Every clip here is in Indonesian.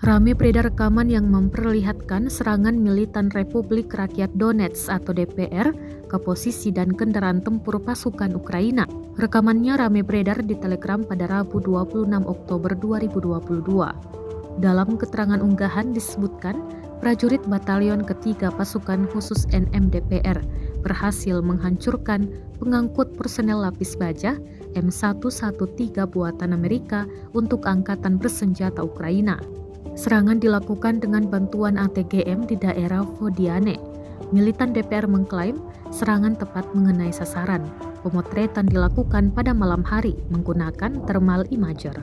Rame beredar rekaman yang memperlihatkan serangan militan Republik Rakyat Donetsk atau DPR ke posisi dan kendaraan tempur pasukan Ukraina. Rekamannya rame beredar di Telegram pada Rabu 26 Oktober 2022. Dalam keterangan unggahan disebutkan, prajurit Batalion Ketiga Pasukan Khusus NM DPR berhasil menghancurkan pengangkut personel lapis baja M113 buatan Amerika untuk angkatan bersenjata Ukraina. Serangan dilakukan dengan bantuan ATGM di daerah Vodiane. Militan DPR mengklaim serangan tepat mengenai sasaran. Pemotretan dilakukan pada malam hari menggunakan thermal imager.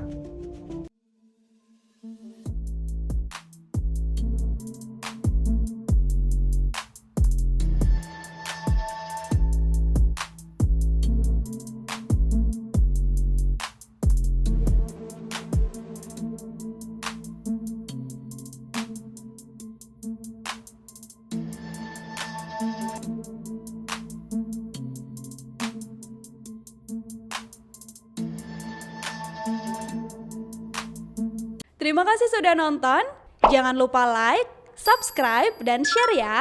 Terima kasih sudah nonton. Jangan lupa like, subscribe, dan share ya.